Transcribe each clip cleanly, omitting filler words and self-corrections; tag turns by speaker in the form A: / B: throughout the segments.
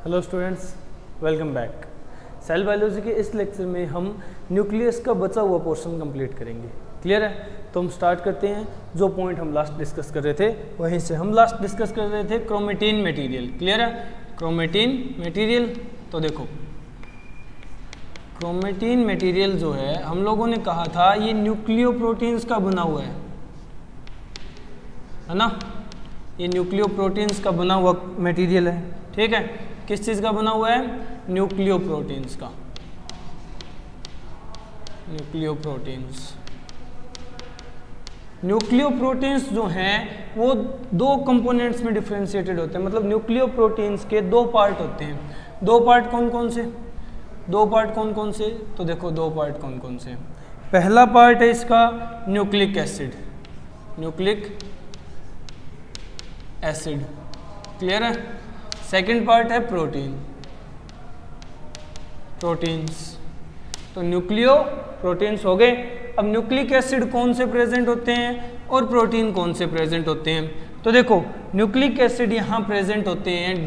A: Hello students, welcome back. Cell biology के इस lecture में हम न्यूक्लियस का बचा हुआ पोर्शन कंप्लीट करेंगे। क्लियर है? तो हम स्टार्ट करते हैं। जो पॉइंट हम लास्ट डिस्कस कर रहे थे वहीं से हम लास्ट डिस्कस कर रहे थे क्रोमेटिन मटेरियल। क्लियर है? Chromatin material. तो देखो, क्रोमेटिन मटेरियल जो है हम लोगों ने कहा था ये न्यूक्लियोप्रोटीन्स का बना हुआ है ना। ये न्यूक्लियोप्रोटीन्स का बना हुआ मटेरियल है। ठीक है? किस चीज़ का बना हुआ है? न्यूक्लियोप्रोटीन्स का। न्यूक्लियोप्रोटीन्स जो हैं वो दो कंपोनेंट्स में डिफरेंशिएटेड होते हैं। मतलब न्यूक्लियोप्रोटीन्स के दो पार्ट होते हैं। दो पार्ट कौन कौन से? तो देखो, दो पार्ट कौन कौन से? पहला पार्ट है इसका न्यूक्लिक एसिड। क्लियर है? सेकंड पार्ट है प्रोटीन्स। तो न्यूक्लियो प्रोटीन्स हो गए। अब न्यूक्लिक एसिड कौन से प्रेजेंट होते हैं और प्रोटीन कौन से प्रेजेंट होते हैं? तो देखो, न्यूक्लिक एसिड यहाँ प्रेजेंट होते हैं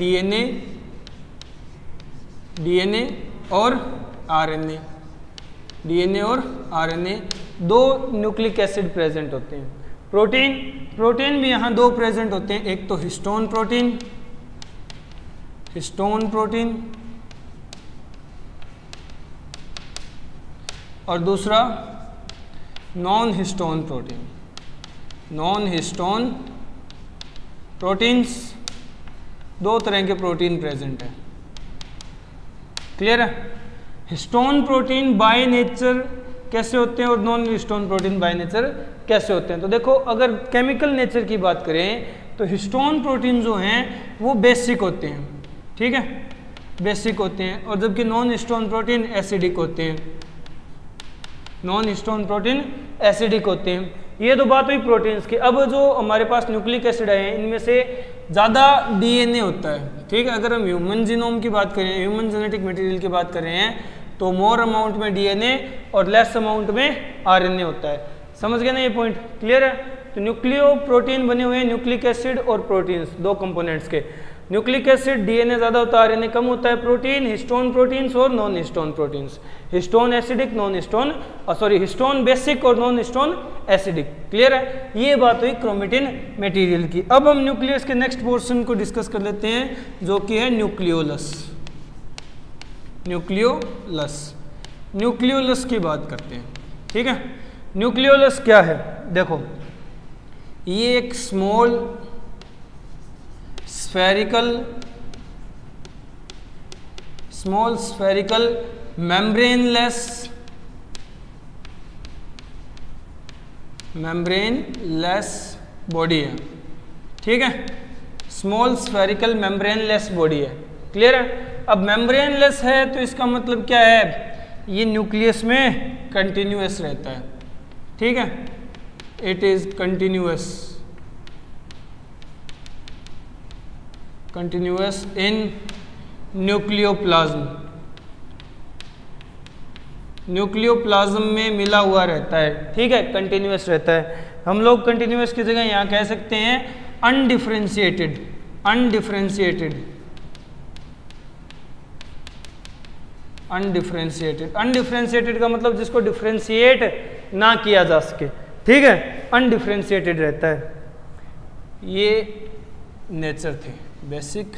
A: डीएनए और आरएनए। दो न्यूक्लिक एसिड प्रेजेंट होते हैं। प्रोटीन भी यहाँ दो प्रेजेंट होते हैं। एक तो हिस्टोन प्रोटीन और दूसरा नॉन हिस्टोन प्रोटीन्स। दो तरह के प्रोटीन प्रेजेंट है। क्लियर है? हिस्टोन प्रोटीन बाय नेचर कैसे होते हैं और non histone protein by nature कैसे होते हैं? तो देखो, अगर केमिकल नेचर की बात करें तो हिस्टोन प्रोटीन जो हैं वो बेसिक होते हैं। ठीक है? बेसिक होते हैं। और जबकि नॉन हिस्टोन प्रोटीन एसिडिक होते हैं। ये तो बात हुई प्रोटीन्स की। अब जो हमारे पास न्यूक्लिक एसिड है इनमें से ज़्यादा डीएनए होता है। ठीक है? अगर हम ह्यूमन जीनोम की बात करें, ह्यूमन जेनेटिक मटेरियल की बात कर रहे हैं, तो मोर अमाउंट में डीएनए और लेस अमाउंट में आरएनए होता है। समझ गए ना ये पॉइंट? क्लियर है? तो न्यूक्लियो प्रोटीन बने हुए हैं न्यूक्लिक एसिड और प्रोटीन्स, दो कंपोनेंट्स के। न्यूक्लिक एसिड डीएनए ज़्यादा होता है, आरएनए कम होता है। प्रोटीन हिस्टोन प्रोटीन्स और non histone proteins. Histone basic और नॉन हिस्टोन एसिडिक। क्लियर है? ये बात हुई क्रोमेटिन मटेरियल की। अब हम न्यूक्लियस के नेक्स्ट पोर्शन को डिस्कस कर लेते हैं, जो कि है न्यूक्लियोलस की बात करते हैं। ठीक है? न्यूक्लियोलस क्या है? देखो, ये एक स्मॉल स्फेरिकल मेम्ब्रेनलेस बॉडी है। ठीक है? स्मॉल स्फेरिकल मेम्ब्रेनलेस बॉडी है। क्लियर है? अब मेम्ब्रेनलेस है तो इसका मतलब क्या है? ये न्यूक्लियस में कंटिन्यूअस रहता है। ठीक है? It is continuous in nucleoplasm में मिला हुआ रहता है। ठीक है? कंटिन्यूअस रहता है। हम लोग कंटिन्यूअस की जगह यहाँ कह सकते हैं अनडिफरेंशिएटेड का मतलब जिसको डिफरेंशिएट ना किया जा सके। ठीक है? अनडिफरेंशिएटेड रहता है। ये नेचर थे, बेसिक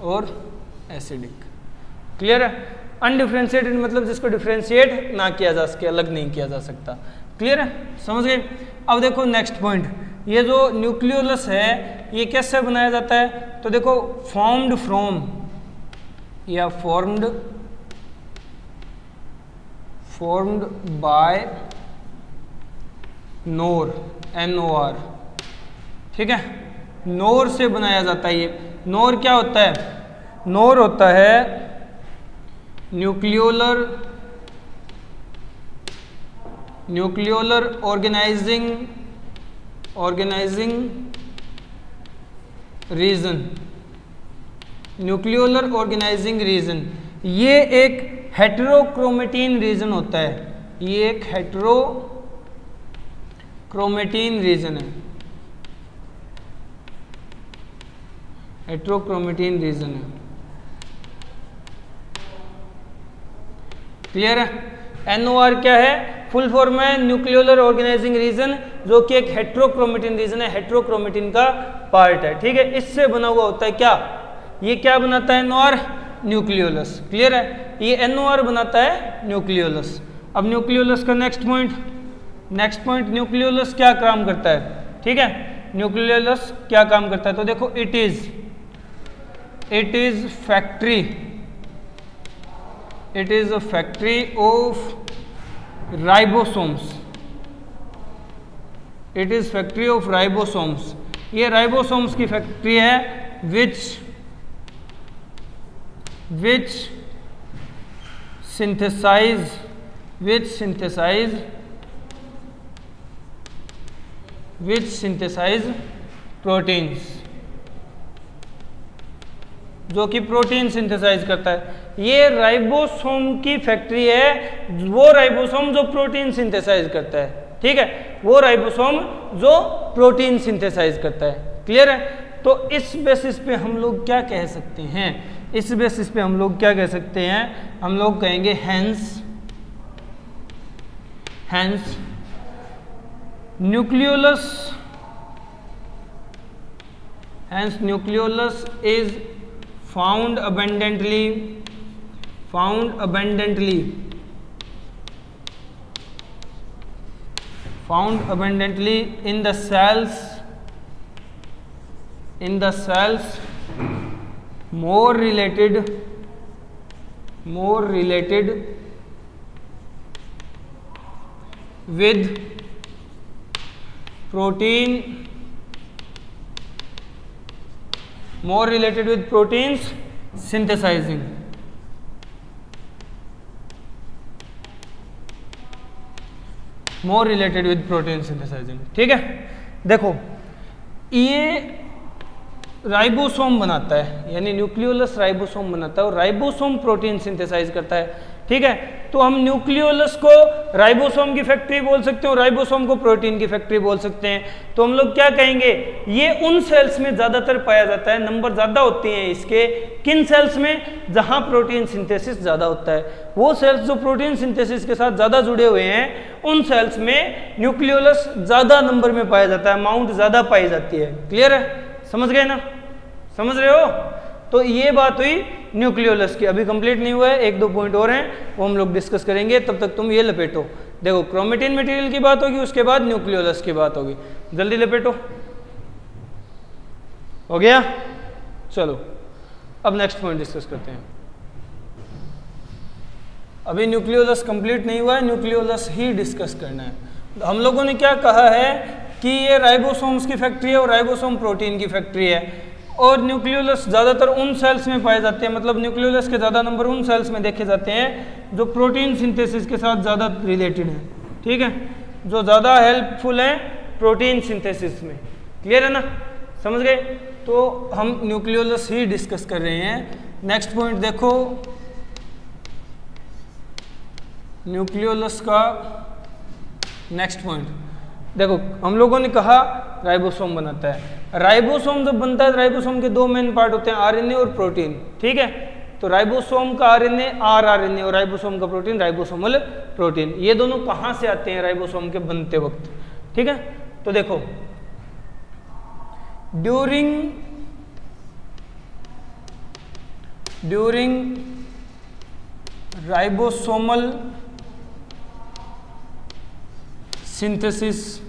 A: और एसिडिक। क्लियर है? अनडिफरेंशिएटेड मतलब जिसको डिफरेंशिएट ना किया जा सके, अलग नहीं किया जा सकता। क्लियर है? समझ गए? अब देखो नेक्स्ट पॉइंट, ये जो न्यूक्लियोलस है ये कैसे बनाया जाता है? तो देखो, फॉर्म्ड बाय NOR। ठीक है? नोर से बनाया जाता है। ये नोर क्या होता है? नोर होता है न्यूक्लियोलर ऑर्गेनाइजिंग रीजन। ये एक हेटेरोक्रोमेटिन रीजन होता है। ये एक हेटेरोक्रोमेटिन रीजन है। हेट्रोक्रोमेटिन रीजन है। क्लियर है? NOR क्या है? फुल फॉर्म है न्यूक्लियोलर ऑर्गेनाइजिंग रीजन, जो कि एक हेट्रोक्रोमेटिन रीजन है, हेट्रोक्रोमेटिन का पार्ट है। ठीक है, इससे बना हुआ होता है क्या? ये क्या बनाता है? NOR nucleolus. क्लियर है? ये NOR बनाता है न्यूक्लियोलस। अब न्यूक्लियोलस का नेक्स्ट पॉइंट न्यूक्लियोलस क्या काम करता है? ठीक है, न्यूक्लियोलस क्या काम करता है? तो देखो, it is factory of ribosomes. It is factory of ribosomes. ये राइबोसोम्स की फैक्ट्री है विच synthesize प्रोटीन्स, जो कि प्रोटीन सिंथेसाइज करता है। ये राइबोसोम की फैक्ट्री है, वो राइबोसोम जो प्रोटीन सिंथेसाइज करता है। ठीक है, वो राइबोसोम जो प्रोटीन सिंथेसाइज करता है। क्लियर है? तो इस बेसिस पे हम लोग क्या कह सकते हैं? हम लोग कहेंगे hence nucleolus is found abundantly in the cells more related with proteins synthesizing। ठीक है, देखो ये राइबोसोम बनाता है, यानी न्यूक्लियोलस राइबोसोम बनाता है और राइबोसोम प्रोटीन सिंथेसाइज करता है। ठीक है, तो हम न्यूक्लियोलस को राइबोसोम की फैक्ट्री बोल सकते हैं, राइबोसोम को प्रोटीन की फैक्ट्री बोल सकते हैं। तो हम लोग क्या कहेंगे? ये उन सेल्स में ज्यादातर पाया जाता है, नंबर ज्यादा होते हैं इसके। किन सेल्स में? जहां प्रोटीन सिंथेसिस ज्यादा होता है। वो सेल्स जो प्रोटीन सिंथेसिस के साथ ज्यादा जुड़े हुए हैं, उन सेल्स में न्यूक्लियोलस ज्यादा नंबर में पाया जाता है, अमाउंट ज्यादा पाई जाती है। क्लियर है? समझ गए ना? समझ रहे हो? तो ये बात हुई न्यूक्लियोलस की। अभी कंप्लीट नहीं हुआ है, 1-2 पॉइंट और हैं, वो हम लोग डिस्कस करेंगे। तब तक तुम ये लपेटो। देखो, क्रोमेटिन मटेरियल की बात होगी, उसके बाद न्यूक्लियोलस की बात होगी। जल्दी लपेटो। हो गया? चलो अब नेक्स्ट पॉइंट डिस्कस करते हैं। अभी न्यूक्लियोलस कंप्लीट नहीं हुआ है, न्यूक्लियोलस ही डिस्कस करना है। हम लोगों ने क्या कहा है कि ये राइबोसोम्स की फैक्ट्री है और राइबोसोम प्रोटीन की फैक्ट्री है। और न्यूक्लियोलस ज़्यादातर उन सेल्स में पाए जाते हैं, मतलब न्यूक्लियोलस के ज़्यादा नंबर उन सेल्स में देखे जाते हैं जो प्रोटीन सिंथेसिस के साथ ज़्यादा रिलेटेड हैं। ठीक है, जो ज़्यादा हेल्पफुल हैं प्रोटीन सिंथेसिस में। क्लियर है ना? समझ गए? तो हम न्यूक्लियोलस ही डिस्कस कर रहे हैं। नेक्स्ट पॉइंट देखो, न्यूक्लियोलस का नेक्स्ट पॉइंट देखो। हम लोगों ने कहा राइबोसोम बनाता है। राइबोसोम जब बनता है, राइबोसोम के 2 मेन पार्ट होते हैं, आरएनए और प्रोटीन। ठीक है, तो राइबोसोम का आरएनए आरएनए और राइबोसोम का प्रोटीन राइबोसोमल प्रोटीन। ये दोनों कहाँ से आते हैं? राइबोसोम के बनते वक्त। ठीक है, तो देखो, during ribosomal synthesis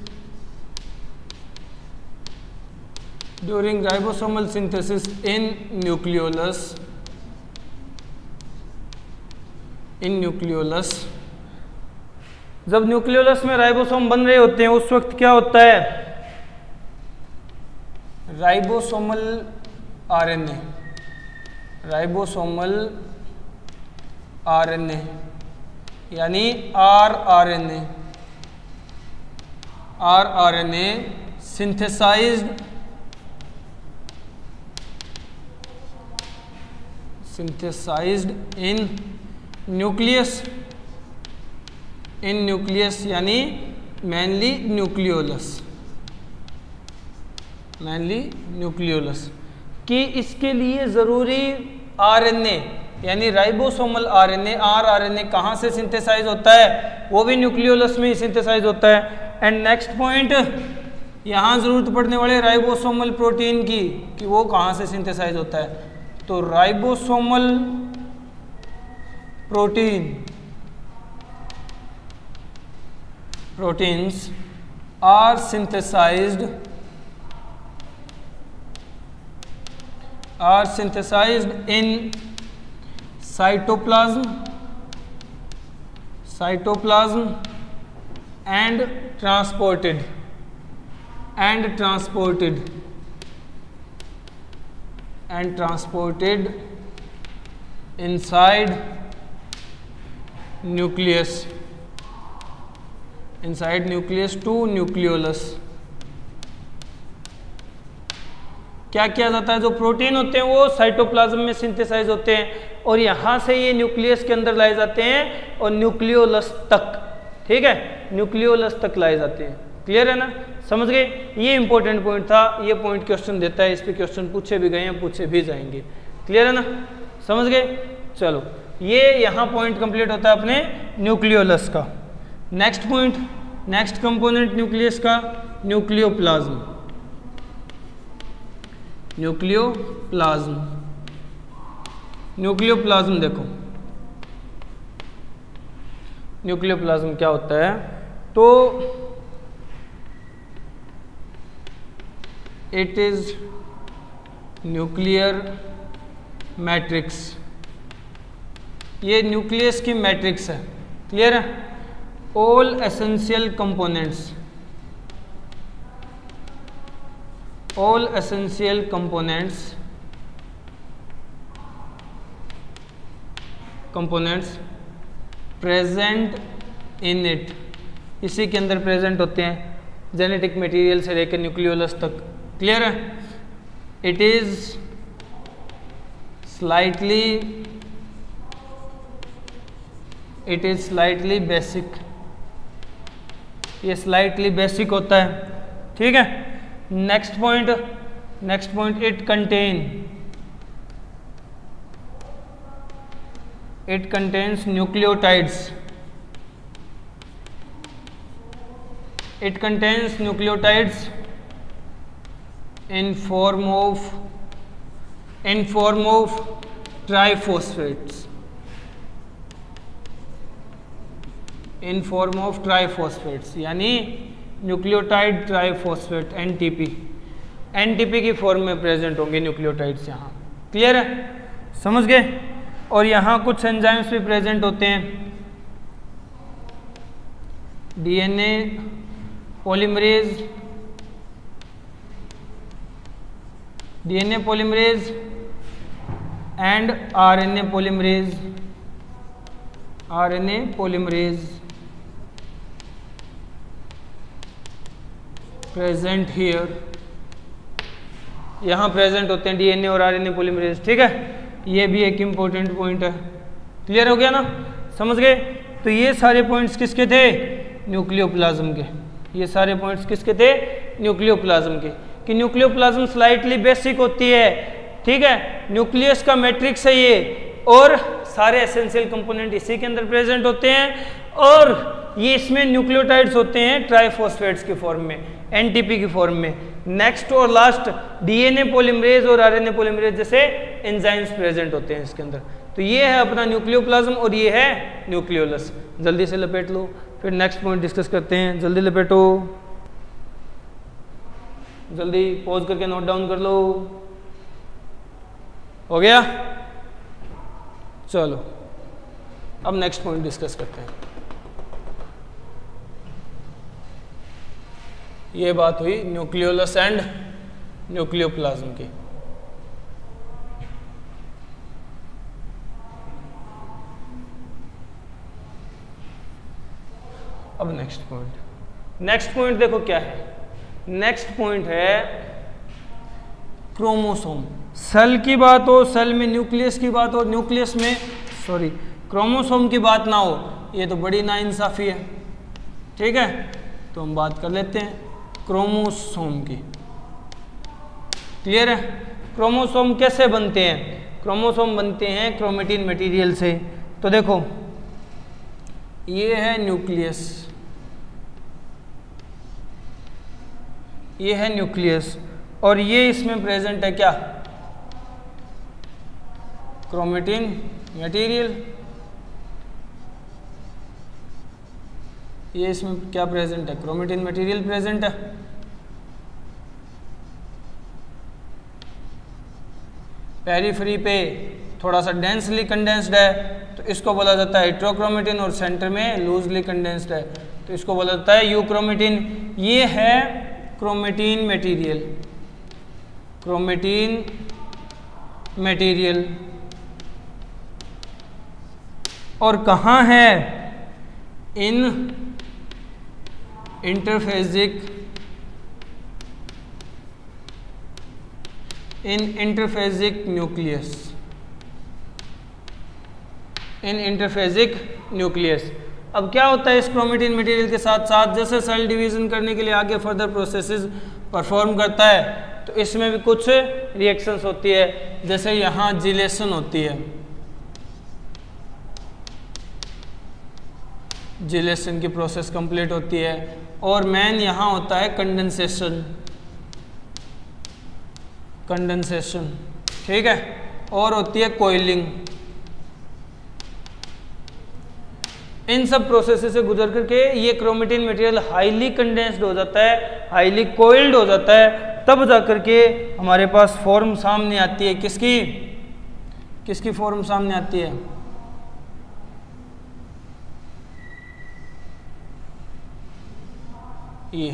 A: in nucleolus जब न्यूक्लियोलस में राइबोसोम बन रहे होते हैं, उस वक्त क्या होता है? राइबोसोमल आरएनए यानी आरआरएनए synthesized in nucleus यानी mainly न्यूक्लियोलस कि इसके लिए ज़रूरी आरएनए यानी राइबोसोमल आरएनए आरएनए कहाँ से सिंथेसाइज होता है, वो भी न्यूक्लियोलस में ही सिंथेसाइज होता है। एंड नेक्स्ट पॉइंट, यहाँ जरूरत पड़ने वाले राइबोसोमल प्रोटीन की कि वो कहाँ से सिंथेसाइज होता है, तो ribosomal proteins are synthesized in cytoplasm and transported inside nucleus to nucleolus. क्या किया जाता है, जो प्रोटीन होते हैं वो साइटोप्लाज्म में सिंथेसाइज होते हैं और यहाँ से ये न्यूक्लियस के अंदर लाए जाते हैं और न्यूक्लियोलस तक, ठीक है, न्यूक्लियोलस तक लाए जाते हैं। क्लियर है ना, समझ गए? ये इंपॉर्टेंट पॉइंट था, ये पॉइंट क्वेश्चन देता है, इस पे क्वेश्चन पूछे भी गए हैं, पूछे भी जाएंगे। क्लियर है ना, समझ गए? चलो, ये यहाँ पॉइंट कंप्लीट होता है अपने न्यूक्लियोलस का। Next point, next component nucleus का, न्यूक्लियोप्लाज्म। न्यूक्लियोप्लाज्म देखो, न्यूक्लियोप्लाज्म क्या होता है, तो इट इज न्यूक्लियर मैट्रिक्स, ये न्यूक्लियस की मैट्रिक्स है। क्लियर है? all essential components present in it, इसी के अंदर प्रेजेंट होते हैं, जेनेटिक मटेरियल से लेकर न्यूक्लियोलस तक। क्लियर है? इट इज स्लाइटली बेसिक, ये स्लाइटली बेसिक होता है। ठीक है? Next point, it contains nucleotides, in form of triphosphates, यानी न्यूक्लियोटाइड ट्राइफॉस्फेट, एनटीपी की फॉर्म में प्रेजेंट होंगे न्यूक्लियोटाइड्स यहाँ। क्लियर है? समझ गए? और यहाँ कुछ एंजाइम्स भी प्रेजेंट होते हैं, DNA polymerase and RNA polymerase present here, यहाँ प्रेजेंट होते हैं डीएनए और आरएनए पॉलीमरेज। ठीक है? ये भी एक इम्पोर्टेंट पॉइंट है। क्लियर हो गया ना? समझ गए? तो ये सारे पॉइंट्स किसके थे? न्यूक्लियोप्लाज्म के। ये सारे पॉइंट्स किसके थे? न्यूक्लियोप्लाज्म के। कि न्यूक्लियोप्लाज्म स्लाइटली बेसिक होती है, ठीक है, न्यूक्लियस का मैट्रिक्स है ये, और सारे एसेंशियल कंपोनेंट इसी के अंदर प्रेजेंट होते हैं, और ये इसमें न्यूक्लियोटाइड्स होते हैं ट्राइफॉस्फेट्स के फॉर्म में, एनटीपी की फॉर्म में। नेक्स्ट और लास्ट डीएनए पॉलीमरेज और आरएनए पॉलीमरेज जैसे एंजाइम्स प्रेजेंट होते हैं इसके अंदर। तो ये है अपना न्यूक्लियोप्लाज्म और ये है न्यूक्लियोलस। जल्दी से लपेट लो, फिर नेक्स्ट पॉइंट डिस्कस करते हैं। जल्दी लपेटो, जल्दी पॉज करके नोट डाउन कर लो। हो गया? चलो अब नेक्स्ट पॉइंट डिस्कस करते हैं। ये बात हुई न्यूक्लियोलस एंड न्यूक्लियोप्लाज्म की। अब नेक्स्ट पॉइंट देखो क्या है। नेक्स्ट पॉइंट है क्रोमोसोम। सेल की बात हो, सेल में न्यूक्लियस की बात हो, न्यूक्लियस में क्रोमोसोम की बात ना हो, ये तो बड़ी नाइंसाफी है। ठीक है? तो हम बात कर लेते हैं क्रोमोसोम की। क्लियर है? क्रोमोसोम कैसे बनते हैं? क्रोमोसोम बनते हैं क्रोमेटिन मटेरियल से। तो देखो ये है न्यूक्लियस, ये है न्यूक्लियस, और ये इसमें प्रेजेंट है क्या, क्रोमेटिन मटेरियल। ये इसमें क्या प्रेजेंट है, क्रोमेटिन मटेरियल प्रेजेंट है। पेरिफेरी पे थोड़ा सा डेंसली कंडेंस्ड है तो इसको बोला जाता है हेट्रोक्रोमेटिन, और सेंटर में लूजली कंडेंस्ड है तो इसको बोला जाता है यूक्रोमेटिन। ये है क्रोमेटिन मटेरियल, क्रोमेटिन मटेरियल। और कहाँ है, इन इंटरफेजिक, इन इंटरफेजिक न्यूक्लियस, इन इंटरफेजिक न्यूक्लियस। अब क्या होता है इस क्रोमेटिन मटेरियल के साथ साथ, जैसे सेल डिवीजन करने के लिए आगे फर्दर प्रोसेसेस परफॉर्म करता है तो इसमें भी कुछ रिएक्शंस होती है, जैसे यहाँ जिलेशन होती है, जिलेशन की प्रोसेस कंप्लीट होती है। और मेन यहाँ होता है कंडेंसेशन, कंडेंसेशन, ठीक है। और होती है कोइलिंग। इन सब प्रोसेस से गुजर करके ये क्रोमेटिन मटेरियल हाईली कंडेंस्ड हो जाता है, हाईली कोइल्ड हो जाता है, तब जाकर के हमारे पास फॉर्म सामने आती है। किसकी, किसकी फॉर्म सामने आती है, ये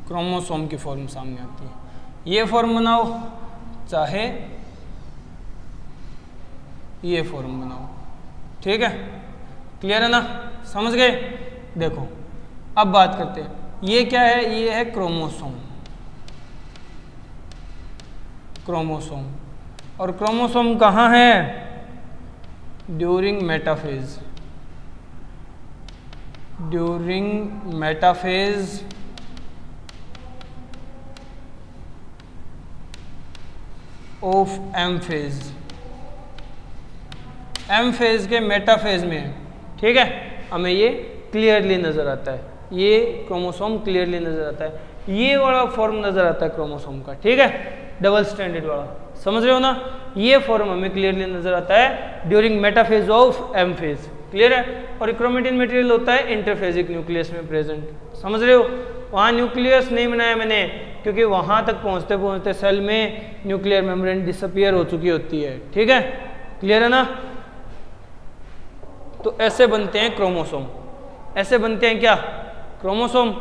A: क्रोमोसोम की फॉर्म सामने आती है। ये फॉर्म बनाओ चाहे ये फॉर्म बनाओ, ठीक है, क्लियर है ना, समझ गए। देखो अब बात करते हैं, ये क्या है, ये है क्रोमोसोम, क्रोमोसोम। और क्रोमोसोम कहाँ है, during metaphase, during metaphase of M phase, M phase के मेटाफेज में है, ठीक है। हमें ये क्लियरली नजर आता है, ये क्रोमोसोम क्लियरली नजर आता है, ये वाला फॉर्म नजर आता है क्रोमोसोम का, ठीक है, डबल स्टैंडर्ड वाला, समझ रहे हो ना। ये फॉर्म हमें क्लियरली नजर आता है during metaphase of M phase, clear है। और क्रोमेटिन मटेरियल होता है इंटरफेजिक न्यूक्लियस में प्रेजेंट, समझ रहे हो। वहाँ न्यूक्लियस नहीं बनाया मैंने क्योंकि वहाँ तक पहुँचते पहुँचते सेल में न्यूक्लियर मेम्ब्रेन डिसअपियर हो चुकी होती है, ठीक है, क्लियर है ना। तो ऐसे बनते हैं क्रोमोसोम, ऐसे बनते हैं क्या, क्रोमोसोम।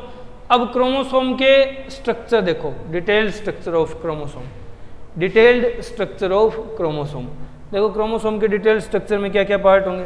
A: अब क्रोमोसोम के स्ट्रक्चर देखो, detailed structure of chromosome, detailed structure of chromosome. देखो क्रोमोसोम के डिटेल्ड स्ट्रक्चर में क्या क्या पार्ट होंगे,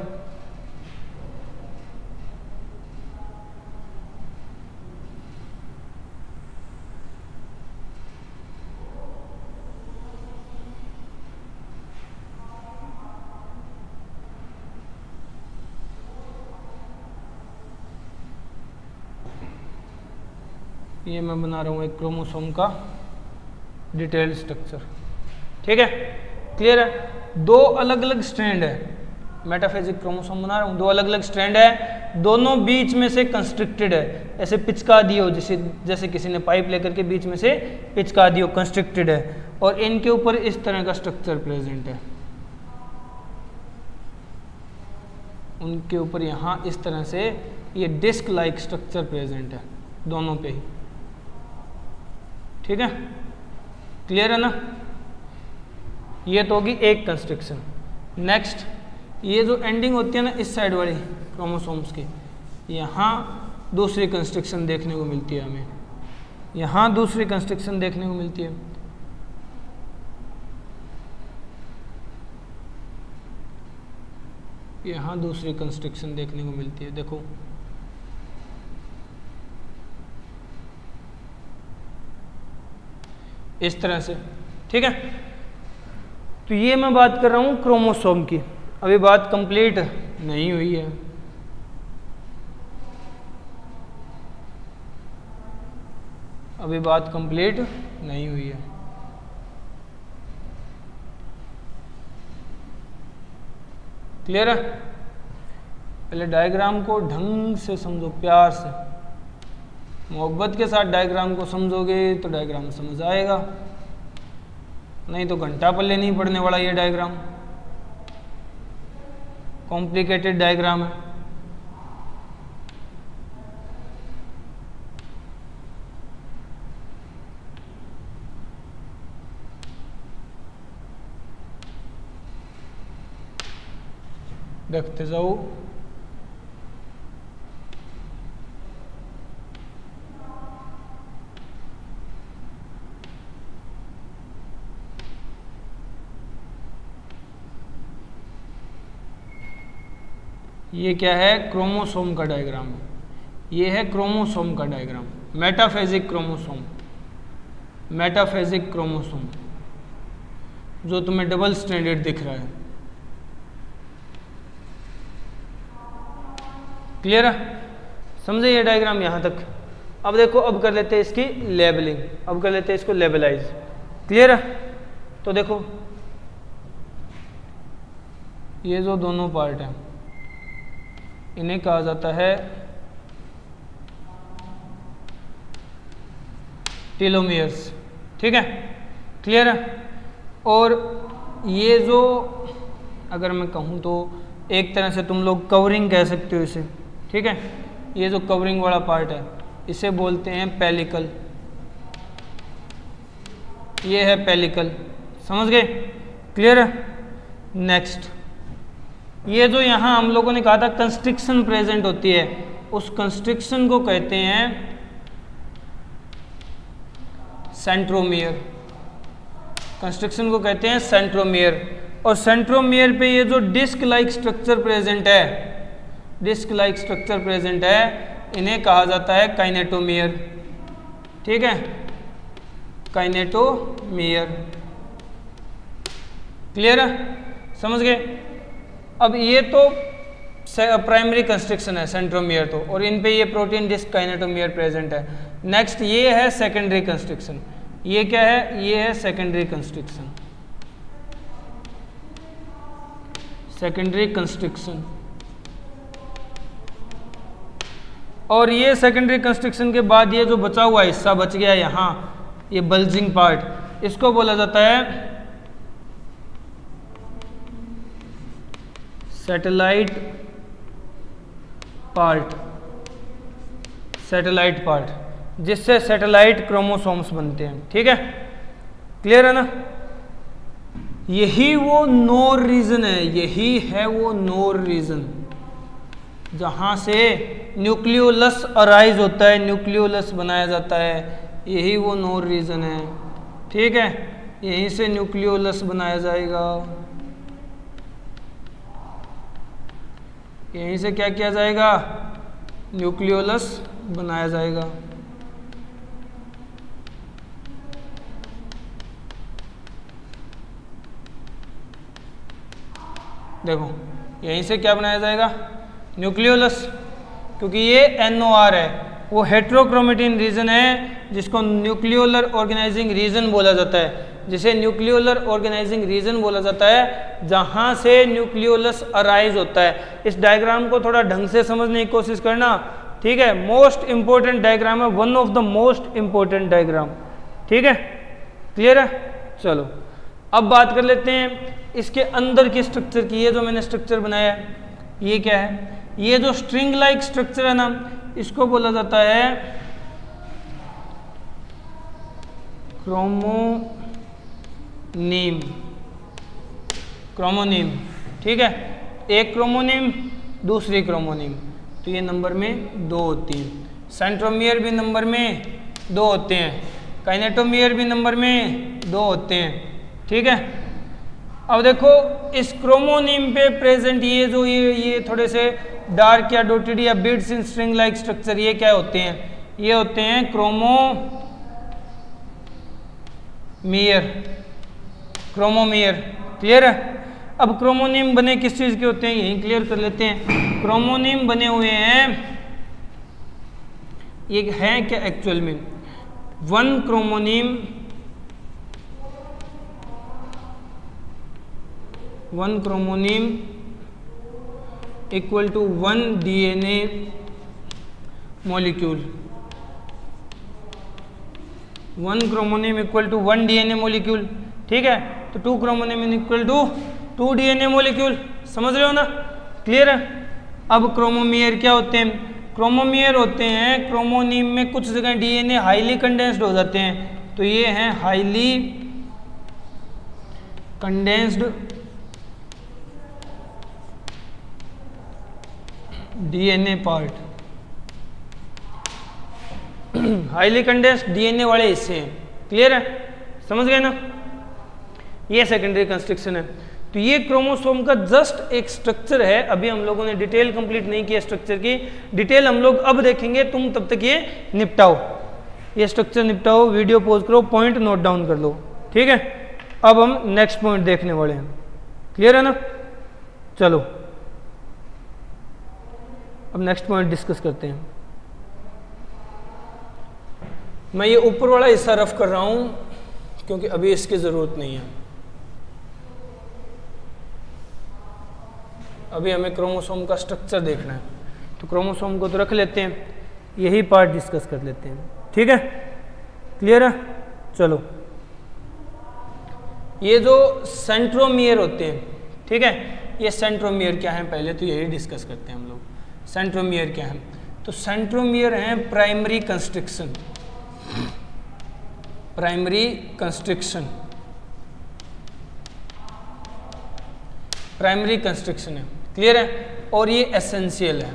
A: ये मैं बना रहा हूँ एक क्रोमोसोम का डिटेल्ड स्ट्रक्चर, ठीक है, क्लियर है। दो अलग अलग स्ट्रैंड है, मेटाफेजिक क्रोमोसोम बना रहा हूँ, दो अलग अलग स्ट्रैंड है, दोनों बीच में से कंस्ट्रिक्टेड है, ऐसे पिचका दियो, जैसे किसी ने पाइप लेकर के बीच में से पिचका दियो, कंस्ट्रिक्टेड है। और इनके ऊपर इस तरह का स्ट्रक्चर प्रेजेंट है, उनके ऊपर यहाँ इस तरह से ये डिस्क लाइक स्ट्रक्चर प्रेजेंट है दोनों पे ही, ठीक है, क्लियर है ना। ये तो होगी एक कंस्ट्रक्शन। नेक्स्ट ये जो एंडिंग होती है ना इस साइड वाली क्रोमोसोम्स की, यहाँ दूसरी कंस्ट्रक्शन देखने को मिलती है हमें, यहाँ दूसरी कंस्ट्रक्शन देखने को मिलती है। यहाँ दूसरी कंस्ट्रक्शन देखने को मिलती है, देखो इस तरह से, ठीक है। तो ये मैं बात कर रहा हूँ क्रोमोसोम की, अभी बात कंप्लीट नहीं हुई है। अभी बात कंप्लीट नहीं हुई है। क्लियर है? पहले डायग्राम को ढंग से समझो, प्यार से, मोहब्बत के साथ डायग्राम को समझोगे तो डायग्राम समझ आएगा, नहीं तो घंटा पल्ले नहीं पड़ने वाला ये डायग्राम, कॉम्प्लिकेटेड डायग्राम है। देखते जाओ। ये क्या है? क्रोमोसोम का डायग्राम है। ये है क्रोमोसोम का diagram, metaphasic chromosome, metaphasic chromosome जो तुम्हें डबल स्टैंडर्ड दिख रहा है। क्लियर है? समझे ये डायग्राम यहाँ तक? अब देखो, अब कर लेते हैं इसकी लेबलिंग, अब कर लेते हैं इसको लेबलाइज। क्लियर है? तो देखो ये जो दोनों पार्ट हैं इन्हें कहा जाता है टेलोमियर्स। ठीक है? क्लियर है? और ये जो अगर मैं कहूँ तो एक तरह से तुम लोग कवरिंग कह सकते हो इसे। ठीक है? ये जो कवरिंग वाला पार्ट है इसे बोलते हैं पेलिकल। ये है पेलिकल, समझ गए? क्लियर है? नेक्स्ट, ये जो यहाँ हम लोगों ने कहा था कंस्ट्रिक्शन प्रेजेंट होती है, उस कंस्ट्रिक्शन को कहते हैं सेंट्रोमियर। कंस्ट्रिक्शन को कहते हैं सेंट्रोमियर। और सेंट्रोमियर पे ये जो डिस्क लाइक स्ट्रक्चर प्रेजेंट है, डिस्क लाइक स्ट्रक्चर प्रेजेंट है, इन्हें कहा जाता है काइनेटोमियर। ठीक है? काइनेटोमियर। क्लियर है? समझ गए? अब ये तो प्राइमरी कंस्ट्रिक्शन है सेंट्रोमियर तो, और इन पे ये प्रोटीन डिस्क काइनेटोमियर प्रेजेंट है। नेक्स्ट ये है सेकेंडरी कंस्ट्रिक्शन। ये क्या है? ये है सेकेंडरी कंस्ट्रिक्शन, सेकेंडरी कंस्ट्रिक्शन। और ये सेकेंडरी कंस्ट्रिक्शन के बाद ये जो बचा हुआ हिस्सा बच गया यहाँ, ये बल्जिंग पार्ट, इसको बोला जाता है सैटेलाइट पार्ट। सैटेलाइट पार्ट, जिससे सैटेलाइट क्रोमोसोम्स बनते हैं। ठीक है? क्लियर है ना? यही वो नोर रीजन है, यही है वो नोर रीजन जहां से न्यूक्लियोलस अराइज होता है, न्यूक्लियोलस बनाया जाता है। यही वो नोर रीजन है। ठीक है? यहीं से न्यूक्लियोलस बनाया जाएगा। यहीं से क्या किया जाएगा? न्यूक्लियोलस बनाया जाएगा। देखो यहीं से क्या बनाया जाएगा? न्यूक्लियोलस। क्योंकि ये NOR है, वो हेट्रोक्रोमेटिन रीजन है जिसको न्यूक्लियोलर ऑर्गेनाइजिंग रीजन बोला जाता है, जिसे न्यूक्लियोलर ऑर्गेनाइजिंग रीजन बोला जाता है, जहां से न्यूक्लियोलस अराइज होता है। इस डायग्राम को थोड़ा ढंग से समझने की कोशिश करना। ठीक है? मोस्ट इंपॉर्टेंट डायग्राम है, one of the most important diagram. ठीक है? क्लियर है? चलो अब बात कर लेते हैं इसके अंदर की स्ट्रक्चर की। ये जो मैंने स्ट्रक्चर बनाया है ये क्या है? ये जो स्ट्रिंग लाइक स्ट्रक्चर है ना, इसको बोला जाता है क्रोमोनीम। क्रोमोनीम। ठीक है? एक क्रोमोनीम, दूसरी क्रोमोनीम, तो ये नंबर में 2 होती हैं। सेंट्रोमियर भी नंबर में 2 होते हैं, काइनेटोमियर भी नंबर में 2 होते हैं। ठीक है? अब देखो इस क्रोमोनीम पे प्रेजेंट ये जो ये थोड़े से डार्क या डॉटेड या bits in string like structure, ये क्या होते हैं? ये होते हैं क्रोमोमियर। क्रोमोमियर। क्लियर है? अब क्रोमोनीम बने किस चीज के होते हैं यही क्लियर कर लेते हैं। क्रोमोनीम बने हुए हैं, ये है क्या एक्चुअल में? One chromoneme, one chromoneme equal to 1 DNA molecule, 1 chromoneme equal to 1 DNA molecule, ठीक है। तो 2 chromoneme equal to 2 DNA molecule, समझ रहे हो ना, क्लियर है। अब क्रोमोमियर क्या होते हैं? क्रोमोमियर होते हैं क्रोमोनिम में कुछ जगह DNA हाईली कंडेंस्ड हो जाते हैं, तो ये हैं highly condensed DNA part, highly condensed DNA वाले हिस्से हैं, क्लियर है, समझ गए ना। ये सेकेंडरी कंस्ट्रक्शन है। तो ये क्रोमोसोम का जस्ट एक स्ट्रक्चर है। अभी हम लोगों ने डिटेल कंप्लीट नहीं किया स्ट्रक्चर की, डिटेल हम लोग अब देखेंगे, तुम तब तक ये निपटाओ, ये स्ट्रक्चर निपटाओ, वीडियो पॉज करो, पॉइंट नोट डाउन कर लो, ठीक है। अब हम नेक्स्ट पॉइंट देखने वाले हैं, क्लियर है ना। चलो अब नेक्स्ट पॉइंट डिस्कस करते हैं। मैं ये ऊपर वाला हिस्सा रफ कर रहा हूं क्योंकि अभी इसकी जरूरत नहीं है। अभी हमें क्रोमोसोम का स्ट्रक्चर देखना है, तो क्रोमोसोम को तो रख लेते हैं, यही पार्ट डिस्कस कर लेते हैं, ठीक है, क्लियर है। चलो ये जो सेंट्रोमियर होते हैं, ठीक है, ये सेंट्रोमियर क्या है पहले तो यही डिस्कस करते हैं हम लोग। सेंट्रोमियर क्या है? तो सेंट्रोमियर है primary constriction, primary constriction, primary constriction है, क्लियर है। और ये एसेंशियल है,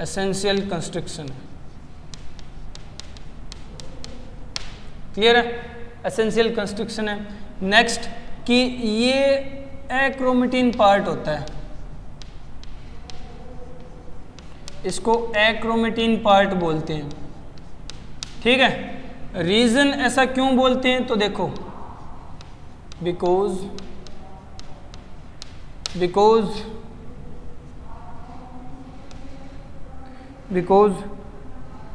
A: एसेंशियल कंस्ट्रिक्शन है, क्लियर है, एसेंशियल कंस्ट्रिक्शन है। नेक्स्ट कि ये एक्रोमेटिन पार्ट होता है, इसको एक्रोमेटिन पार्ट बोलते हैं, ठीक है। रीजन ऐसा क्यों बोलते हैं तो देखो, because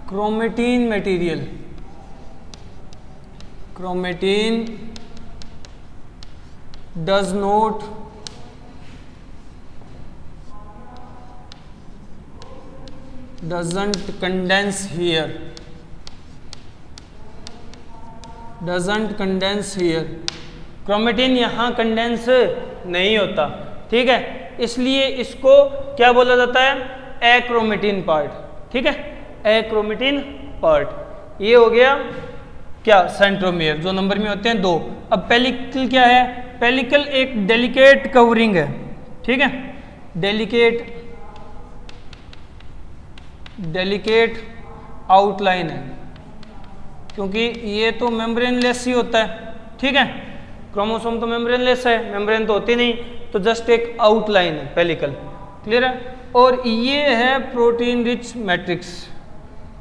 A: chromatin material, chromatin does not doesn't condense here, doesn't condense here, chromatin यहाँ कंडेंस नहीं होता, ठीक है, इसलिए इसको क्या बोला जाता है? एक्रोमेटिन पार्ट, ठीक है, एक्रोमेटिन पार्ट। ये हो गया क्या? सेंट्रोमियर, जो नंबर में होते हैं 2। अब पेलिकल क्या है? पेलिकल एक डेलिकेट कवरिंग है, ठीक है, डेलिकेट आउटलाइन है, क्योंकि ये तो मेम्ब्रेनलेस ही होता है, ठीक है, क्रोमोसोम तो मेम्ब्रेनलेस है, मेम्ब्रेन तो होती नहीं, तो जस्ट एक आउटलाइन है पेलिकल, क्लियर है। और ये है प्रोटीन रिच मैट्रिक्स,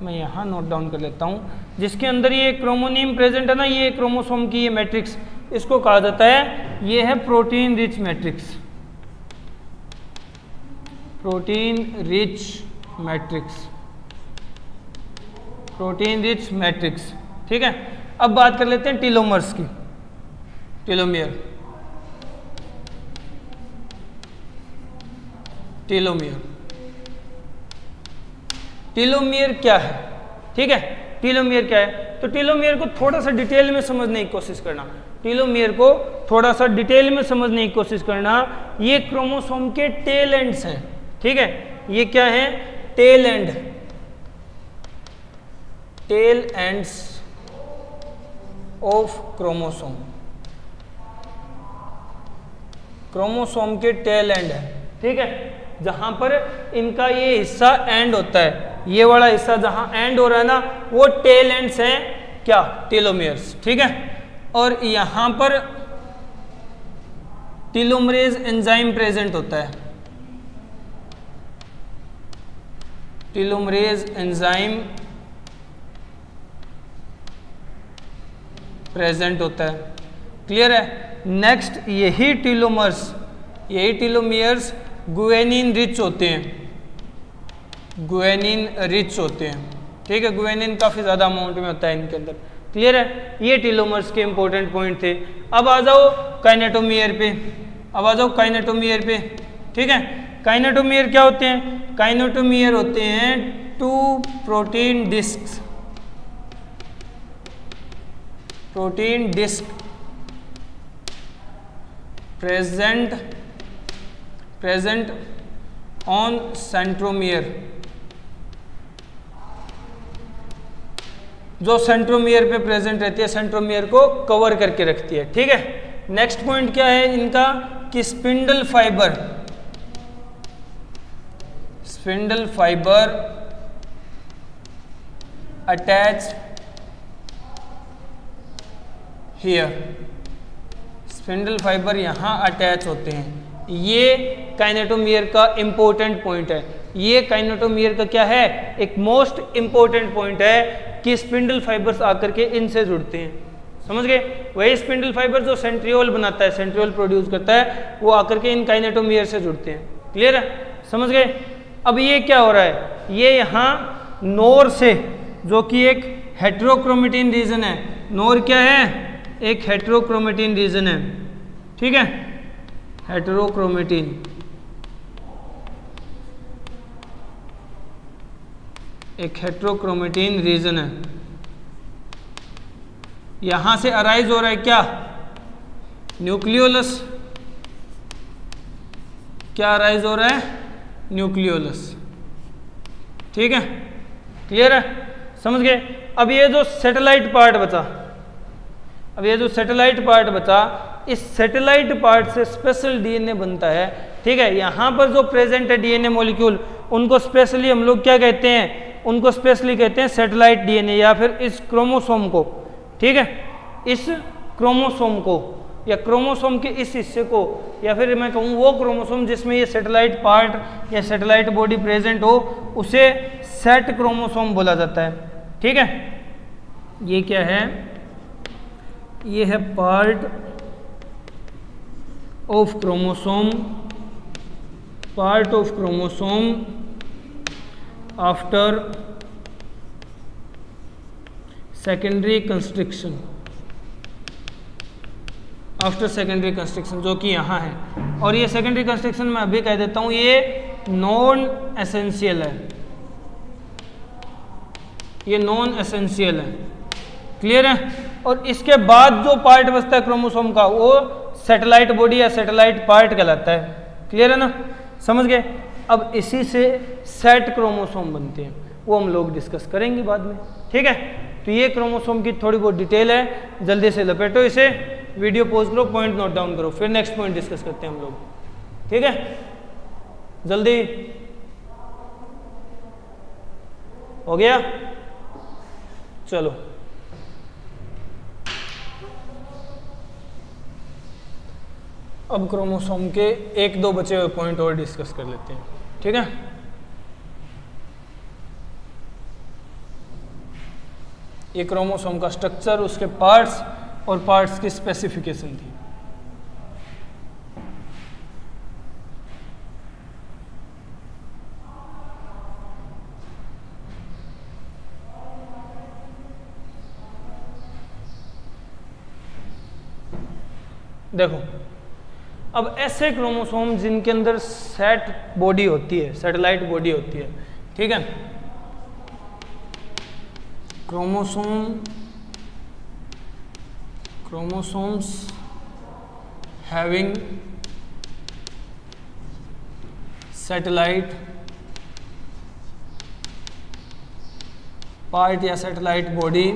A: मैं यहाँ नोट डाउन कर लेता हूँ, जिसके अंदर ये क्रोमोनिम प्रेजेंट है ना, ये क्रोमोसोम की ये मैट्रिक्स, इसको कहा जाता है, ये है protein rich matrix, protein rich matrix, protein rich matrix, ठीक है। अब बात कर लेते हैं टीलोमर्स की, टीलोमियर, टीलोमियर, टीलोमियर क्या है, ठीक है, टीलोमियर क्या है? तो टीलोमियर को थोड़ा सा डिटेल में समझने की कोशिश करना, टीलोमियर को थोड़ा सा डिटेल में समझने की कोशिश करना। ये क्रोमोसोम के टेल एंड्स हैं, ठीक है, ये क्या है? Tail end, tail ends of chromosome, chromosome के टेल एंड है, ठीक है, जहां पर इनका ये हिस्सा एंड होता है, ये वाला हिस्सा जहां एंड हो रहा है ना, वो टेल एंड्स हैं, क्या? टेलोमियर्स, ठीक है। और यहां पर टीलोमरेज एंजाइम प्रेजेंट होता है, टीलोमरेज एंजाइम प्रेजेंट होता है, क्लियर है। नेक्स्ट यही टीलोमियर्स गुएनिन रिच होते हैं, गुएनिन रिच होते हैं, ठीक है, गुएनिन काफ़ी ज़्यादा अमाउंट में होता है इनके अंदर, क्लियर है, ये टेलोमर्स के इंपॉर्टेंट पॉइंट थे। अब आ जाओ काइनेटोमियर पे, अब आ जाओ काइनेटोमियर पे, ठीक है। काइनेटोमियर क्या होते हैं? काइनेटोमियर होते हैं 2 protein disc, protein disc present on centromere, जो सेंट्रोमियर पे प्रेजेंट रहती है, सेंट्रोमियर को कवर करके रखती है, ठीक है। नेक्स्ट पॉइंट क्या है इनका कि spindle fibre attach here, spindle fibre यहां अटैच होते हैं। ये काइनेटोमियर का इंपॉर्टेंट पॉइंट है, ये काइनेटोमियर का क्या है, एक मोस्ट इंपॉर्टेंट पॉइंट है कि स्पिंडल फाइबर्स आकर के इनसे जुड़ते हैं, समझ गए। वही स्पिंडल फाइबर जो सेंट्रियोल बनाता है, सेंट्रियोल प्रोड्यूस करता है, वो आकर के इन काइनेटोमियर से जुड़ते हैं, क्लियर है, समझ गए। अब ये क्या हो रहा है, ये यहाँ नोर से, जो कि एक हेट्रोक्रोमेटिन रीजन है, नोर क्या है, एक हेट्रोक्रोमेटिन रीजन है, ठीक है, हेट्रोक्रोमेटिन, एक हेट्रोक्रोमेटिन रीजन है, यहां से अराइज हो रहा है क्या, न्यूक्लियोलस, क्या अराइज हो रहा है, न्यूक्लियोलस, ठीक है, क्लियर है, समझ गए। अब ये जो सैटेलाइट पार्ट बचा, अब ये जो सैटेलाइट पार्ट बचा, इस सैटेलाइट पार्ट से स्पेशल डीएनए बनता है, ठीक है। यहाँ पर जो प्रेजेंट है डीएनए मॉलिक्यूल, उनको स्पेशली हम लोग क्या कहते हैं, उनको स्पेशली कहते हैं सैटेलाइट डीएनए, या फिर इस क्रोमोसोम को, ठीक है, इस क्रोमोसोम को या क्रोमोसोम के इस हिस्से को, या फिर मैं कहूँ वो क्रोमोसोम जिसमें ये सैटेलाइट पार्ट या सैटेलाइट बॉडी प्रेजेंट हो, उसे सेट क्रोमोसोम बोला जाता है, ठीक है। ये क्या है, ये है part of chromosome, part of chromosome after secondary constriction, after secondary constriction, जो कि यहाँ है। और ये सेकेंडरी कंस्ट्रक्शन मैं अभी कह देता हूँ, ये नॉन एसेंशियल है, ये नॉन एसेंशियल है, क्लियर है। और इसके बाद जो पार्ट बचता है क्रोमोसोम का, वो सैटेलाइट बॉडी या सैटेलाइट पार्ट कहलाता है, क्लियर है ना, समझ गए। अब इसी से सेट क्रोमोसोम बनते हैं, वो हम लोग डिस्कस करेंगे बाद में, ठीक है। तो ये क्रोमोसोम की थोड़ी बहुत डिटेल है, जल्दी से लपेटो इसे, वीडियो पॉज करो, पॉइंट नोट डाउन करो, फिर नेक्स्ट पॉइंट डिस्कस करते हैं हम लोग, ठीक है। जल्दी हो गया, चलो अब क्रोमोसोम के 1-2 बचे हुए पॉइंट और डिस्कस कर लेते हैं, ठीक है। ये क्रोमोसोम का स्ट्रक्चर, उसके पार्ट्स और पार्ट्स की स्पेसिफिकेशन थी। देखो, अब ऐसे क्रोमोसोम जिनके अंदर सेट बॉडी होती है, सैटेलाइट बॉडी होती है, ठीक है, क्रोमोसोम्स हैविंग सैटेलाइट पार्ट या satellite body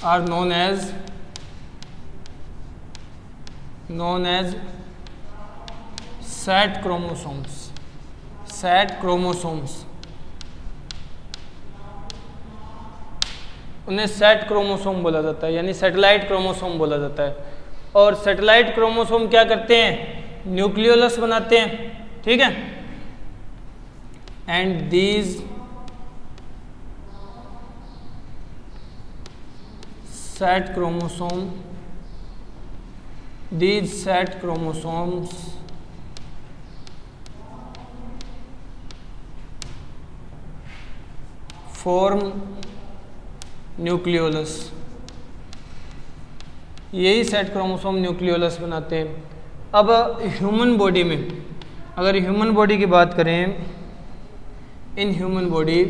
A: are known as SAT chromosomes, उन्हें सेट क्रोमोसोम बोला जाता है, यानी सैटेलाइट क्रोमोसोम बोला जाता है। और सैटेलाइट क्रोमोसोम क्या करते हैं, न्यूक्लियोलस बनाते हैं, ठीक है। And these set chromosomes form nucleolus, यही सेट क्रोमोसोम न्यूक्लियोलस बनाते हैं। अब ह्यूमन बॉडी में, अगर ह्यूमन बॉडी की बात करें, in human body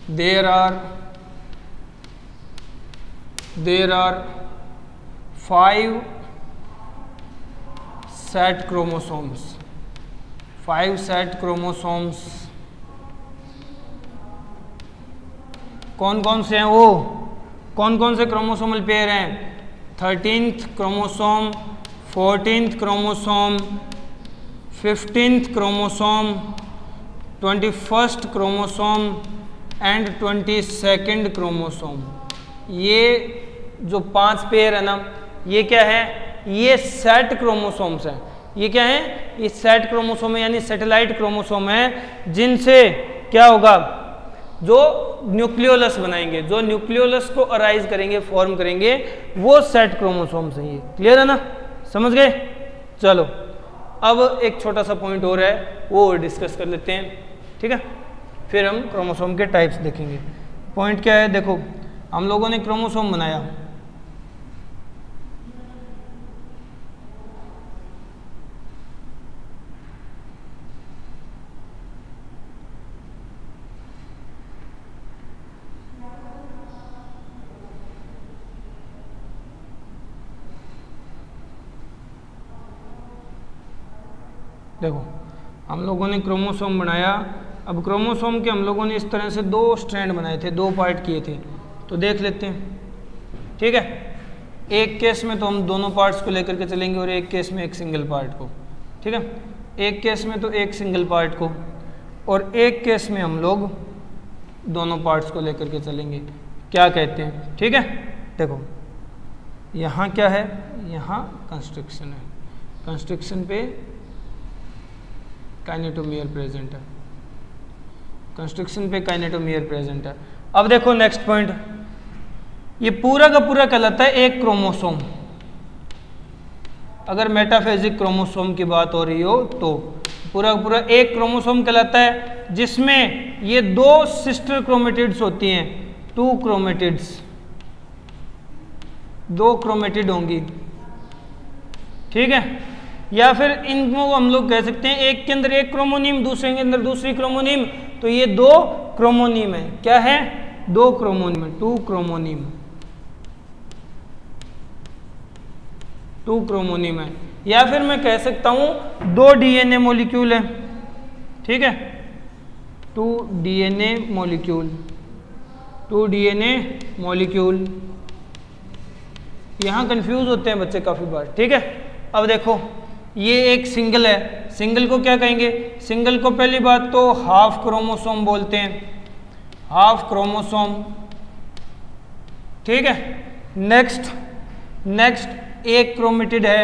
A: there are 5 SAT chromosomes, 5 SAT chromosomes. कौन कौन से हैं वो, कौन कौन से क्रोमोसोमल पेयर हैं? 13th chromosome, 14th chromosome, 15th chromosome, 21st chromosome and 22nd chromosome. ये जो 5 पेयर है ना, ये क्या है? ये सेट क्रोमोसोम्स हैं। ये क्या है? ये सेट क्रोमोसोम है, यानी सैटेलाइट क्रोमोसोम है, जिनसे क्या होगा? जो न्यूक्लियोलस बनाएंगे, जो न्यूक्लियोलस को अराइज करेंगे, फॉर्म करेंगे, वो सेट क्रोमोसोम्स हैं। ये क्लियर है ना? समझ गए? चलो अब एक छोटा सा पॉइंट और है, वो डिस्कस कर लेते हैं, ठीक है? फिर हम क्रोमोसोम के टाइप्स देखेंगे। पॉइंट क्या है? देखो, हम लोगों ने क्रोमोसोम बनाया, देखो हम लोगों ने क्रोमोसोम बनाया। अब क्रोमोसोम के हम लोगों ने इस तरह से 2 स्ट्रैंड बनाए थे, 2 पार्ट किए थे, तो देख लेते हैं, ठीक है? एक केस में तो हम दोनों पार्ट्स को लेकर के चलेंगे और एक केस में एक सिंगल पार्ट को, ठीक है? एक केस में तो एक सिंगल पार्ट को, और एक केस में हम लोग दोनों पार्ट्स को लेकर के चलेंगे। क्या कहते हैं? ठीक है, देखो यहाँ क्या है? यहाँ कंस्ट्रक्शन है, कंस्ट्रक्शन पे काइनेटोमियर प्रेजेंट है, कंस्ट्रक्शन पे काइनेटोमियर प्रेजेंट है। अब देखो नेक्स्ट पॉइंट, ये पूरा का पूरा कहलाता है एक क्रोमोसोम। अगर मेटाफेजिक क्रोमोसोम की बात हो रही हो तो पूरा का पूरा एक क्रोमोसोम कहलाता है, जिसमें ये 2 सिस्टर क्रोमेटिड्स होती हैं, 2 क्रोमेटिड्स, 2 क्रोमेटिड होंगी, ठीक है? या फिर इनको हम लोग कह सकते हैं एक के अंदर एक क्रोमोनिम, दूसरे के अंदर दूसरी क्रोमोनिम, तो ये 2 क्रोमोनिम है। क्या है? 2 क्रोमोनिम है, 2 क्रोमोनिम, 2 क्रोमोनिम है। या फिर मैं कह सकता हूं 2 डीएनए मॉलिक्यूल है, ठीक है? 2 डीएनए मॉलिक्यूल, 2 डीएनए मॉलिक्यूल। यहां कंफ्यूज होते हैं बच्चे काफी बार, ठीक है? अब देखो ये एक सिंगल है, सिंगल को क्या कहेंगे? सिंगल को पहली बात तो हाफ क्रोमोसोम बोलते हैं, हाफ क्रोमोसोम, ठीक है? नेक्स्ट एक क्रोमेटिड है,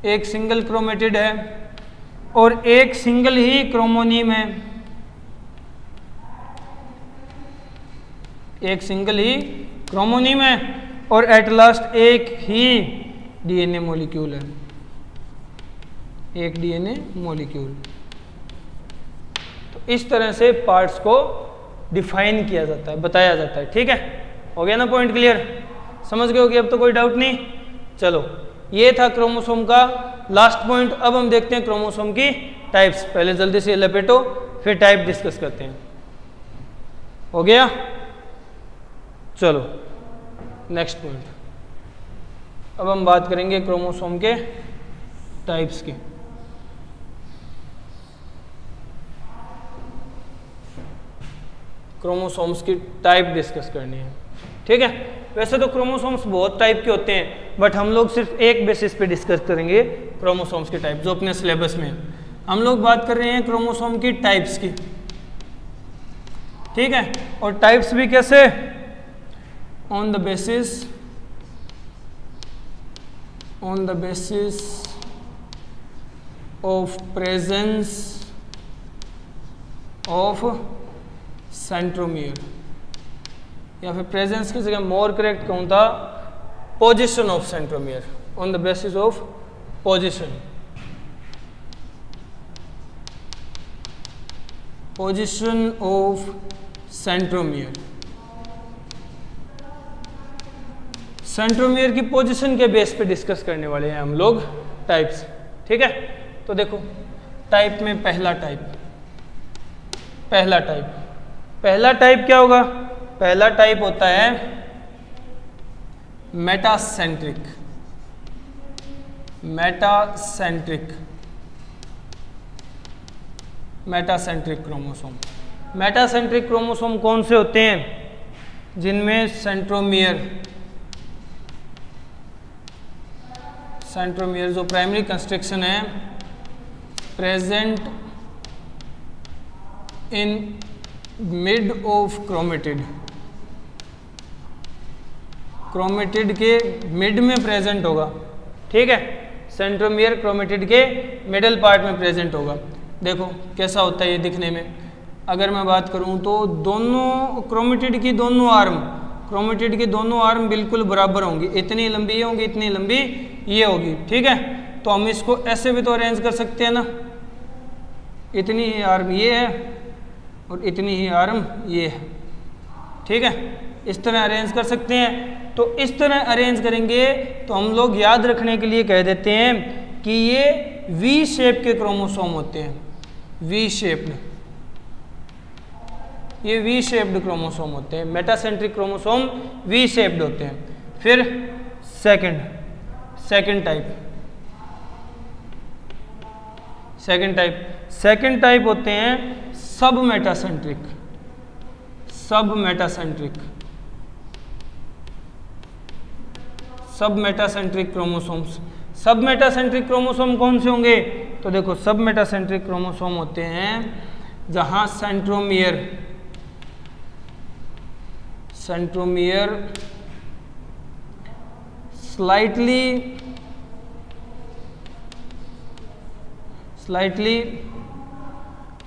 A: एक सिंगल क्रोमेटिड है, और एक सिंगल ही क्रोमोनिम है, एक सिंगल ही क्रोमोनिम है, और एट लास्ट एक ही डीएनए मॉलिक्यूल है, एक डीएनए मॉलिक्यूल। तो इस तरह से पार्ट्स को डिफाइन किया जाता है, बताया जाता है, ठीक है? हो गया ना पॉइंट क्लियर? समझ गए हो कि अब तो कोई डाउट नहीं? चलो ये था क्रोमोसोम का लास्ट पॉइंट। अब हम देखते हैं क्रोमोसोम की टाइप्स। पहले जल्दी से लपेटो, फिर टाइप डिस्कस करते हैं। हो गया? चलो नेक्स्ट पॉइंट। अब हम बात करेंगे क्रोमोसोम के टाइप्स की। क्रोमोसोम्स की टाइप डिस्कस करनी है, ठीक है? वैसे तो क्रोमोसोम्स बहुत टाइप के होते हैं, बट हम लोग सिर्फ एक बेसिस पे डिस्कस करेंगे क्रोमोसोम्स के टाइप, जो अपने सिलेबस में है। हम लोग बात कर रहे हैं क्रोमोसोम की टाइप्स की, ठीक है? और टाइप्स भी कैसे? On the basis of presence of centromere, या फिर प्रेजेंस की जगह मोर करेक्ट कहूँ था position of centromere, on the basis of position, position of centromere. Centromere की पोजीशन के बेस पे डिस्कस करने वाले हैं हम लोग टाइप्स। ठीक है, तो देखो टाइप में पहला टाइप क्या होगा? पहला टाइप होता है मेटासेंट्रिक क्रोमोसोम। मेटासेंट्रिक क्रोमोसोम कौन से होते हैं? जिनमें सेंट्रोमियर जो प्राइमरी कंस्ट्रक्शन है present in mid of chromatid के मिड में प्रेजेंट होगा। ठीक है, सेंट्रोमियर क्रोमेटिड के मिडल पार्ट में प्रेजेंट होगा। देखो कैसा होता है ये दिखने में। अगर मैं बात करूं तो दोनों क्रोमेटिड की दोनों आर्म बिल्कुल बराबर होंगी, इतनी लंबी ये होंगी, इतनी लंबी ये होगी। ठीक है, तो हम इसको ऐसे भी तो अरेंज कर सकते हैं ना, इतनी ही आर्म ये है और इतनी ही आर्म ये है। ठीक है, इस तरह अरेंज कर सकते हैं। तो इस तरह अरेंज करेंगे तो हम लोग याद रखने के लिए कह देते हैं कि ये वी शेप के क्रोमोसोम होते हैं, ये वी शेप्ड क्रोमोसोम होते हैं। मेटासेंट्रिक क्रोमोसोम वी शेप्ड होते हैं। फिर सेकंड टाइप होते हैं सब मेटासेंट्रिक क्रोमोसोम्स। सब मेटासेंट्रिक क्रोमोसोम कौन से होंगे? तो देखो सब मेटासेंट्रिक क्रोमोसोम होते हैं जहां centromere slightly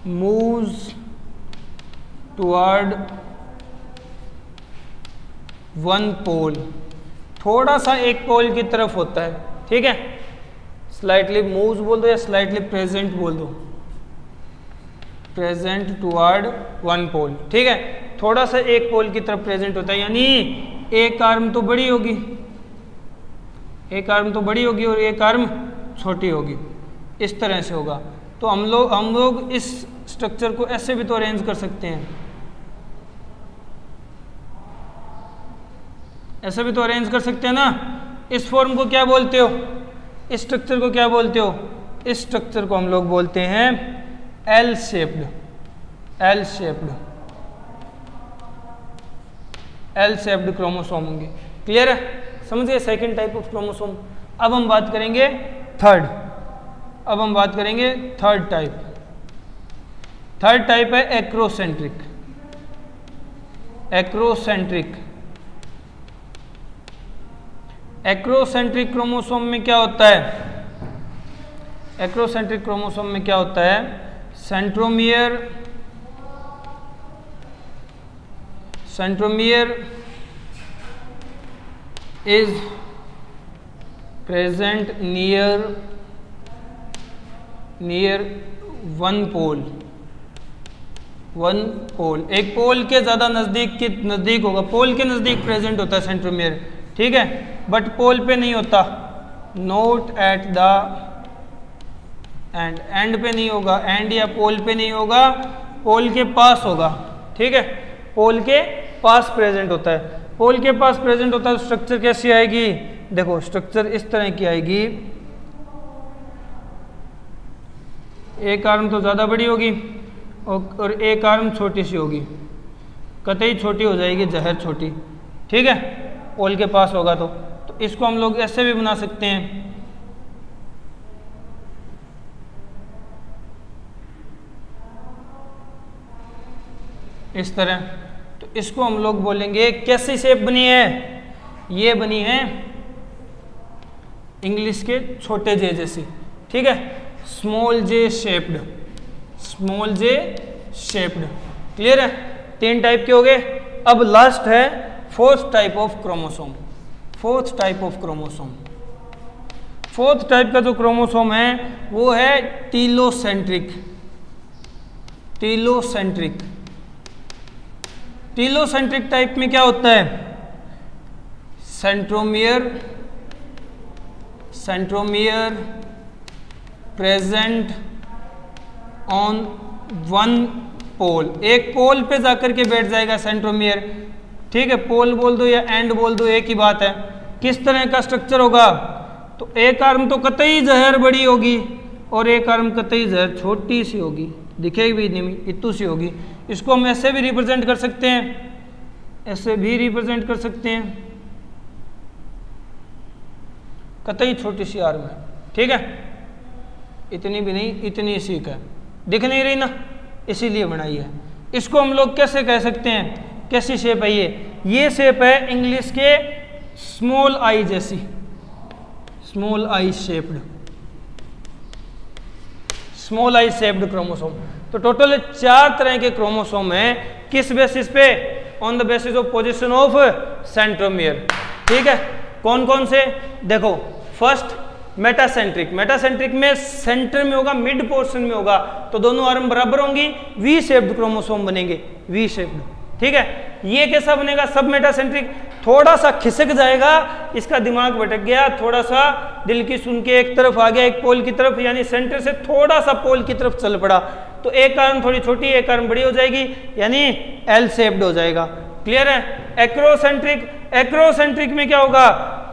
A: moves toward one pole, थोड़ा सा एक पोल की तरफ होता है। ठीक है, स्लाइटली मूव्स बोल दो या स्लाइटली प्रेजेंट बोल दो, प्रेजेंट टुवर्ड वन पोल। ठीक है, थोड़ा सा एक पोल की तरफ प्रेजेंट होता है, यानी एक आर्म तो बड़ी होगी और एक आर्म छोटी होगी, इस तरह से होगा। तो हम लोग इस स्ट्रक्चर को ऐसे भी तो अरेंज कर सकते हैं, ऐसे भी तो अरेंज कर सकते हैं ना। इस फॉर्म को क्या बोलते हो? इस स्ट्रक्चर को क्या बोलते हो? इस स्ट्रक्चर को हम लोग बोलते हैं एल शेप्ड क्रोमोसोम होंगे। क्लियर है? समझिए सेकंड टाइप ऑफ क्रोमोसोम। अब हम बात करेंगे थर्ड टाइप है एक्रोसेंट्रिक क्रोमोसोम में क्या होता है? Centromere is present near one pole, एक पोल के ज़्यादा नज़दीक होगा, पोल के नज़दीक प्रेजेंट होता है सेंट्रोमियर। ठीक है, बट पोल पे नहीं होता, नोट एट द एंड पे नहीं होगा, एंड या पोल पे नहीं होगा, पोल के पास होगा। ठीक है, पोल के पास प्रेजेंट होता है। पोल के पास प्रेजेंट होता है तो स्ट्रक्चर कैसी आएगी? देखो स्ट्रक्चर इस तरह की आएगी, एक आर्म तो ज़्यादा बड़ी होगी और एक आर्म छोटी सी होगी, कतई छोटी हो जाएगी, जहर छोटी। ठीक है, पोल के पास होगा तो इसको हम लोग ऐसे भी बना सकते हैं, इस तरह। तो इसको हम लोग बोलेंगे, कैसी शेप बनी है? ये बनी है इंग्लिश के छोटे जे जैसी। ठीक है, स्मॉल जे शेप्ड। क्लियर है? 3 टाइप के हो गए। अब लास्ट है fourth type of chromosome. Fourth type का जो क्रोमोसोम है वो है टीलोसेंट्रिक टीलोसेंट्रिक। टीलोसेंट्रिक टाइप में क्या होता है, centromere present on one pole, एक पोल पे जाकर के बैठ जाएगा सेंट्रोमियर। ठीक है, पोल बोल दो या एंड बोल दो, एक ही बात है। किस तरह का स्ट्रक्चर होगा, तो एक आर्म तो कतई जहर बड़ी होगी और एक आर्म कतई जहर छोटी सी होगी, दिखेगी भी नहीं, इतू सी होगी। इसको हम ऐसे भी रिप्रेजेंट कर सकते हैं, ऐसे भी रिप्रेजेंट कर सकते हैं, कतई छोटी सी आर्म है। ठीक है, इतनी भी नहीं, इतनी सी का दिख नहीं रही ना, इसीलिए बनाई है। इसको हम लोग कैसे कह सकते हैं, कैसी शेप है ये शेप है इंग्लिश के स्मॉल आई जैसी, small I shaped, small I shaped chromosome. तो टोटल 4 तरह के क्रोमोसोम हैं, किस बेसिस पे, on the basis of position of centromere. ठीक है, कौन कौन से, देखो फर्स्ट मेटासेंट्रिक, मेटासेंट्रिक में सेंटर में होगा, मिड पोर्शन में होगा, तो दोनों आर्म बराबर होंगी, वी शेप्ड क्रोमोसोम बनेंगे, वी शेप्ड। ठीक है, ये कैसा बनेगा, सब मेटासेंट्रिक, थोड़ा सा खिसक जाएगा, इसका दिमाग भटक गया, थोड़ा सा दिल की सुन के एक तरफ आ गया, एक पोल की तरफ, यानी सेंटर से थोड़ा सा पोल की तरफ चल पड़ा, तो एक आर्म थोड़ी छोटी, एक आर्म बड़ी हो जाएगी, यानी एल शेप्ड हो जाएगा। क्लियर है। एक्रोसेंट्रिक, एक्रोसेंट्रिक में क्या होगा,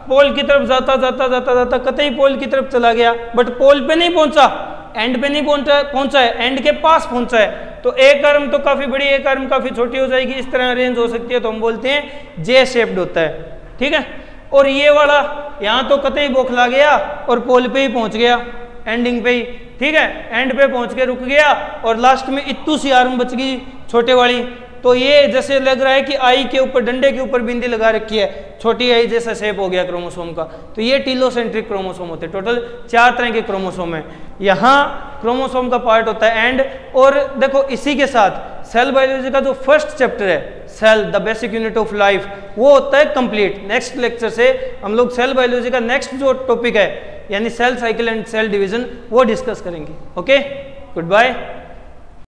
A: पोल की तरफ जाता जाता जाता जाता कतई पोल की तरफ चला गया, बट पोल पे नहीं पहुंचा, एंड पे नहीं पहुंचा है, एंड के पास पहुंचा है, तो एक आर्म तो काफी बड़ी, एक आर्म काफी छोटी हो जाएगी, इस तरह रेंज हो सकती है, तो हम बोलते हैं जे शेप्ड होता है। ठीक है, और ये वाला यहाँ तो कतई बौखला गया और पोल पे ही पहुंच गया, एंडिंग पे ही। ठीक है, एंड पे पहुंच के रुक गया और लास्ट में इतू सी आर्म बच गई छोटे वाली, तो ये जैसे लग रहा है कि आई के ऊपर, डंडे के ऊपर बिंदी लगा रखी है, छोटी आई जैसा शेप हो गया क्रोमोसोम का, तो ये टीलोसेंट्रिक क्रोमोसोम होते हैं। टोटल 4 तरह के क्रोमोसोम है। यहाँ क्रोमोसोम का पार्ट होता है एंड, और देखो इसी के साथ सेल बायोलॉजी का जो फर्स्ट चैप्टर है, cell the basic unit of life, वो होता है कंप्लीट। नेक्स्ट लेक्चर से हम लोग सेल बायोलॉजी का नेक्स्ट जो टॉपिक है, यानी cell cycle and cell division, वो डिस्कस करेंगे। Okay, good bye.